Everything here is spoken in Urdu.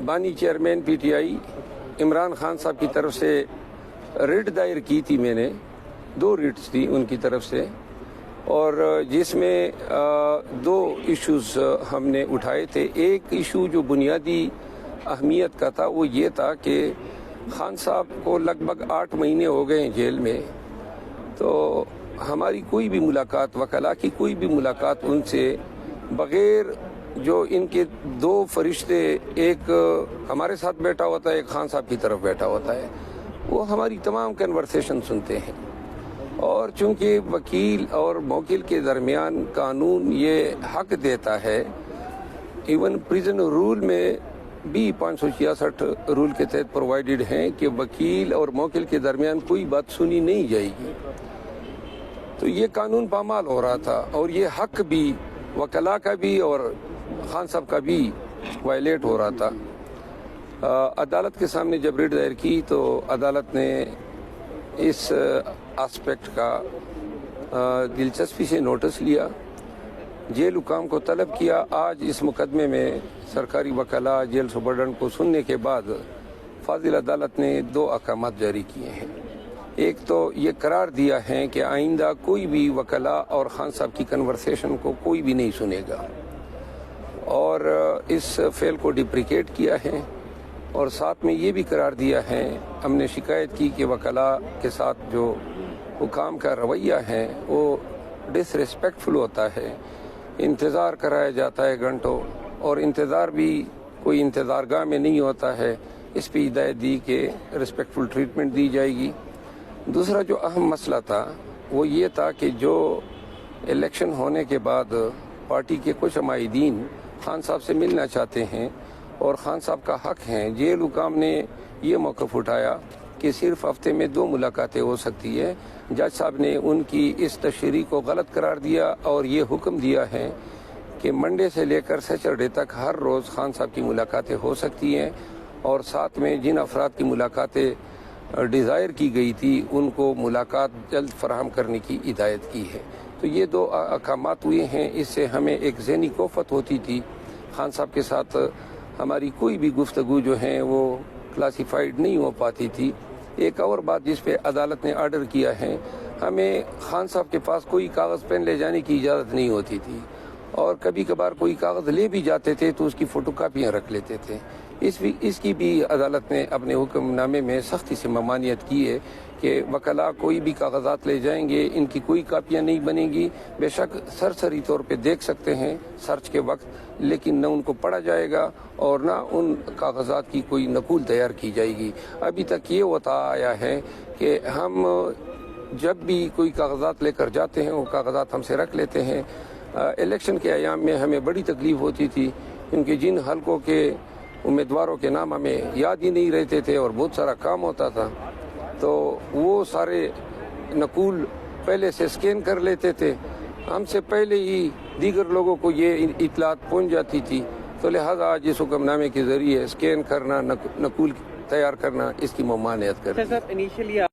بانی chairman P T I Imran Khan صاحب کی طرف سے ریٹ دائر کی تھی. میں نے 2 ریٹس تھی ان کی طرف سے، اور جس میں 2 ایشوز ہم نے اٹھائے تھے. ایک ایشو جو بنیادی اہمیت کا تھا وہ یہ تھا کہ خان صاحب کو لگ بھگ 8 مہینے ہو گئے ہیں جیل میں، تو ہماری کوئی بھی ملاقات، وکلاء کی کوئی بھی ملاقات ان سے بغیر جو ان کے 2 فرشتے، ایک ہمارے ساتھ بیٹھا ہوتا ہے، ایک خان صاحب کی طرف بیٹھا ہوتا ہے، وہ ہماری تمام کنورسیشن سنتے ہیں. اور چونکہ وکیل اور موکل کے درمیان قانون یہ حق دیتا ہے، ایون پریزن رول میں بھی 566 رول کے تحت پرووائڈڈ ہیں کہ وکیل اور موکل کے درمیان کوئی بات سنی نہیں جائے گی. تو یہ قانون پامال ہو رہا تھا، اور یہ حق بھی وکلاء کا بھی اور خان صاحب کا بھی وائلیٹ ہو رہا تھا. عدالت کے سامنے جب ریٹ دائر کی تو عدالت نے اس اسپیکٹ کا دلچسپی سے نوٹس لیا، جیل حکام کو طلب کیا. آج اس مقدمے میں سرکاری وکلاء جیل سپرڈنٹ کو سننے کے بعد فاضل عدالت نے 2 احکامات جاری کیے ہیں. ایک تو یہ قرار دیا ہے کہ آئندہ کوئی بھی وکلاء اور خان صاحب کی کنورسیشن کو کوئی بھی نہیں سنے گا، اور اس فعل کو ڈپریکیٹ کیا ہے. اور ساتھ میں یہ بھی قرار دیا ہے، ہم نے شکایت کی کہ وکلاء کے ساتھ جو حکام کا رویہ ہے وہ ڈس ریسپیکٹفل ہوتا ہے، انتظار کرایا جاتا ہے گھنٹوں، اور انتظار بھی کوئی انتظار گاہ میں نہیں ہوتا ہے. اس پہ ہدایت دی کہ ریسپیکٹفل ٹریٹمنٹ دی جائے گی. دوسرا جو اہم مسئلہ تھا وہ یہ تھا کہ جو الیکشن ہونے کے بعد پارٹی کے کچھ عمائدین خان صاحب سے ملنا چاہتے ہیں، اور خان صاحب کا حق ہے، جیل حکام نے یہ موقف اٹھایا کہ صرف ہفتے میں 2 ملاقاتیں ہو سکتی ہے. جج صاحب نے ان کی اس تشریح کو غلط قرار دیا اور یہ حکم دیا ہے کہ منڈے سے لے کر سیچرڈے تک ہر روز خان صاحب کی ملاقاتیں ہو سکتی ہیں، اور ساتھ میں جن افراد کی ملاقاتیں ڈیزائر کی گئی تھی ان کو ملاقات جلد فراہم کرنے کی ہدایت کی ہے. تو یہ 2 احکامات ہوئے ہیں. اس سے ہمیں ایک ذہنی کوفت ہوتی تھی، خان صاحب کے ساتھ ہماری کوئی بھی گفتگو جو ہے وہ کلاسیفائڈ نہیں ہو پاتی تھی. ایک اور بات جس پہ عدالت نے آرڈر کیا ہے، ہمیں خان صاحب کے پاس کوئی کاغذ پین لے جانے کی اجازت نہیں ہوتی تھی، اور کبھی کبھار کوئی کاغذ لے بھی جاتے تھے تو اس کی فوٹو کاپیاں رکھ لیتے تھے. اس کی بھی عدالت نے اپنے حکم نامے میں سختی سے ممانعت کی ہے کہ وکلاء کوئی بھی کاغذات لے جائیں گے، ان کی کوئی کاپیاں نہیں بنیں گی. بے شک سرسری طور پہ دیکھ سکتے ہیں سرچ کے وقت، لیکن نہ ان کو پڑھا جائے گا اور نہ ان کاغذات کی کوئی نقول تیار کی جائے گی. ابھی تک یہ ہوتا آیا ہے کہ ہم جب بھی کوئی کاغذات لے کر جاتے ہیں وہ کاغذات ہم سے رکھ لیتے ہیں. الیکشن کے ایام میں ہمیں بڑی تکلیف ہوتی تھی، کیونکہ جن حلقوں کے امیدواروں کے نام ہمیں یاد ہی نہیں رہتے تھے اور بہت سارا کام ہوتا تھا، تو وہ سارے نقول پہلے سے سکین کر لیتے تھے. ہم سے پہلے ہی دیگر لوگوں کو یہ اطلاعات پہنچ جاتی تھی. تو لہٰذا آج اس حکم نامے کے ذریعے سکین کرنا، نقول تیار کرنا، اس کی ممانعت کرتی ہے.